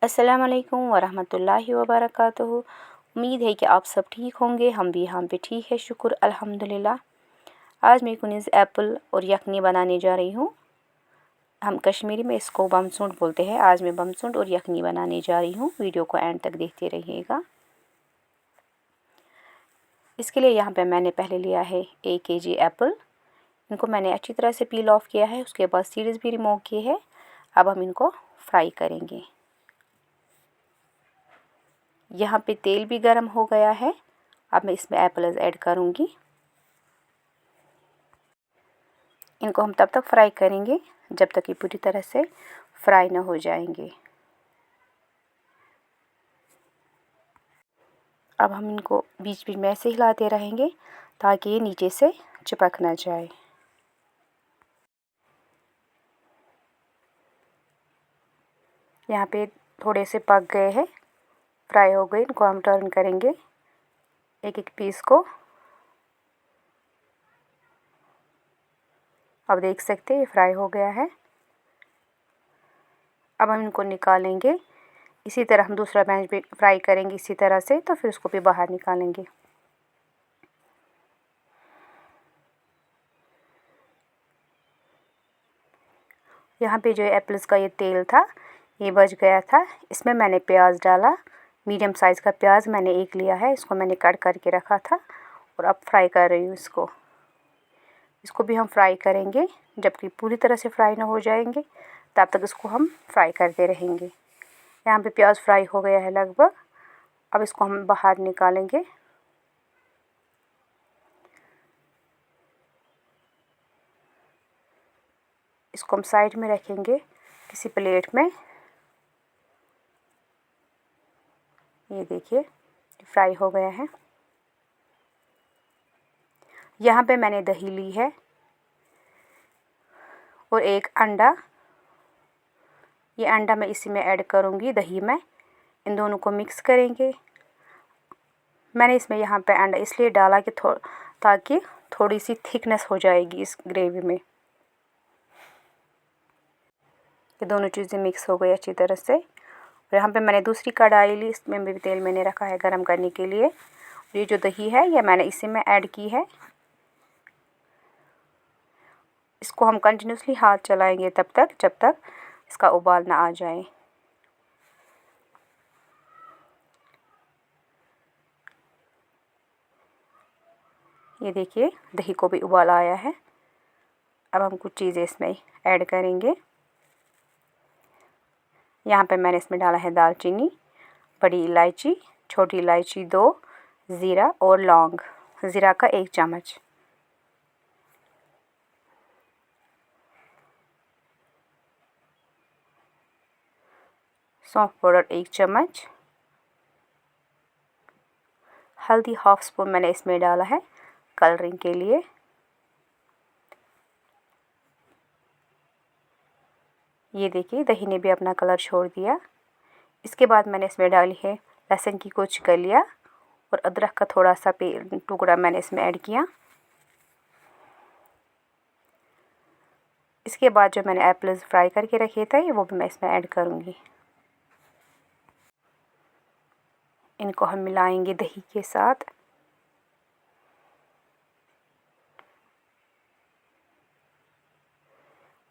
अस्सलाम वालेकुम वरहमतुल्लाहि वबरकातुहू। उम्मीद है कि आप सब ठीक होंगे। हम भी यहाँ पे ठीक है, शुक्र अल्हम्दुलिल्लाह। आज मैं कुनीज़ एप्पल और यखनी बनाने जा रही हूँ। हम कश्मीरी में इसको बमसूंड बोलते हैं। आज मैं बमसूंड और यखनी बनाने जा रही हूँ। वीडियो को एंड तक देखते रहिएगा। इसके लिए यहाँ पे मैंने पहले लिया है 1 kg एप्पल। इनको मैंने अच्छी तरह से पील ऑफ किया है, उसके बाद सीड्स भी रिमूव किए हैं। अब हम इनको फ्राई करेंगे। यहाँ पे तेल भी गर्म हो गया है। अब मैं इसमें एप्पल्स ऐड करूँगी। इनको हम तब तक फ्राई करेंगे जब तक ये पूरी तरह से फ्राई ना हो जाएंगे। अब हम इनको बीच बीच में ऐसे हिलाते रहेंगे ताकि ये नीचे से चिपक ना जाए। यहाँ पे थोड़े से पक गए हैं, फ्राई हो गए। इनको हम टर्न करेंगे एक एक पीस को। अब देख सकते हैं ये फ्राई हो गया है। अब हम इनको निकालेंगे। इसी तरह हम दूसरा बैच भी फ्राई करेंगे इसी तरह से, तो फिर उसको भी बाहर निकालेंगे। यहाँ पे जो एप्पल्स का ये तेल था ये बच गया था। इसमें मैंने प्याज डाला। मीडियम साइज़ का प्याज मैंने एक लिया है, इसको मैंने कट करके रखा था और अब फ्राई कर रही हूँ इसको भी हम फ्राई करेंगे जबकि पूरी तरह से फ्राई ना हो जाएंगे तब तक इसको हम फ्राई करते रहेंगे। यहाँ पे प्याज फ्राई हो गया है लगभग। अब इसको हम बाहर निकालेंगे। इसको हम साइड में रखेंगे किसी प्लेट में। ये देखिए फ्राई हो गया है। यहाँ पे मैंने दही ली है और एक अंडा। ये अंडा मैं इसी में ऐड करूँगी, दही में। इन दोनों को मिक्स करेंगे। मैंने इसमें यहाँ पे अंडा इसलिए डाला कि ताकि थोड़ी सी थिकनेस हो जाएगी इस ग्रेवी में। ये दोनों चीज़ें मिक्स हो गई अच्छी तरह से। और यहाँ पे मैंने दूसरी कढ़ाई ली, इसमें भी तेल मैंने रखा है गरम करने के लिए। ये जो दही है ये मैंने इसी में ऐड की है। इसको हम कंटिन्यूसली हाथ चलाएंगे तब तक जब तक इसका उबाल ना आ जाए। ये देखिए दही को भी उबाल आया है। अब हम कुछ चीज़ें इसमें ऐड करेंगे। यहाँ पे मैंने इसमें डाला है दालचीनी, बड़ी इलायची, छोटी इलायची 2, ज़ीरा और लौंग। ज़ीरा का 1 चम्मच, सौंफ पाउडर 1 चम्मच, हल्दी हाफ स्पून मैंने इसमें डाला है कलरिंग के लिए। ये देखिए दही ने भी अपना कलर छोड़ दिया। इसके बाद मैंने इसमें डाली है लहसुन की कुछ कलियाँ और अदरक का थोड़ा सा टुकड़ा मैंने इसमें ऐड किया। इसके बाद जो मैंने एप्पल्स फ्राई करके रखे थे वो भी मैं इसमें ऐड करूँगी। इनको हम मिलाएंगे दही के साथ।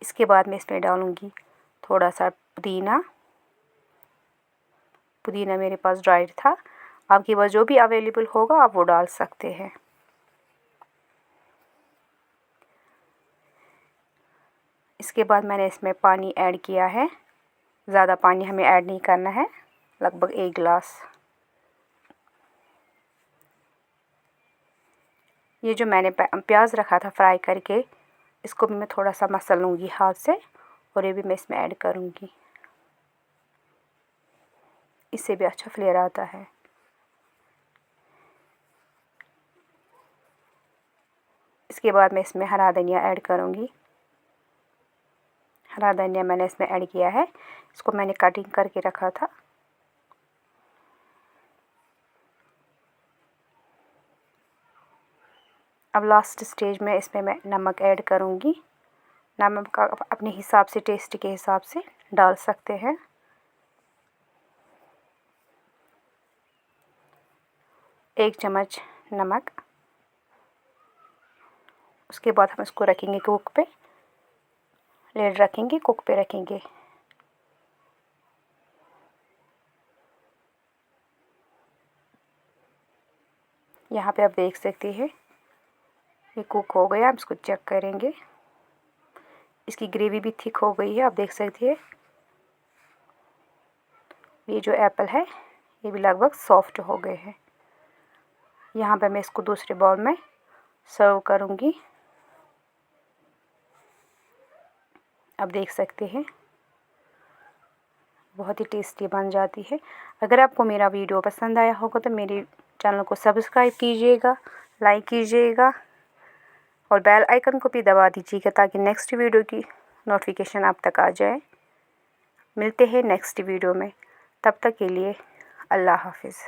इसके बाद मैं इसमें डालूँगी थोड़ा सा पुदीना मेरे पास ड्राइड था। आपके पास जो भी अवेलेबल होगा आप वो डाल सकते हैं। इसके बाद मैंने इसमें पानी ऐड किया है। ज़्यादा पानी हमें ऐड नहीं करना है, लगभग 1 गिलास। ये जो मैंने प्याज रखा था फ्राई करके, इसको भी मैं थोड़ा सा मसल लूँगी हाथ से और ये भी मैं इसमें ऐड करूँगी। इससे भी अच्छा फ्लेवर आता है। इसके बाद मैं इसमें हरा धनिया ऐड करूँगी। हरा धनिया मैंने इसमें ऐड किया है। इसको मैंने कटिंग करके रखा था। अब लास्ट स्टेज में इसमें मैं नमक ऐड करूँगी। नमक का अपने हिसाब से, टेस्ट के हिसाब से डाल सकते हैं। 1 चम्मच नमक। उसके बाद हम इसको रखेंगे कुक पे, लिड रखेंगे, कुक पे रखेंगे। यहाँ पे आप देख सकते हैं ये कुक हो गया। आप इसको चेक करेंगे, इसकी ग्रेवी भी थिक हो गई है। आप देख सकते हैं ये जो एप्पल है ये भी लगभग सॉफ्ट हो गए हैं। यहाँ पे मैं इसको दूसरे बाउल में सर्व करूँगी। आप देख सकते हैं बहुत ही टेस्टी बन जाती है। अगर आपको मेरा वीडियो पसंद आया होगा तो मेरे चैनल को सब्सक्राइब कीजिएगा, लाइक कीजिएगा और बेल आइकन को भी दबा दीजिएगा ताकि नेक्स्ट वीडियो की नोटिफिकेशन आप तक आ जाए। मिलते हैं नेक्स्ट वीडियो में, तब तक के लिए अल्लाह हाफिज़।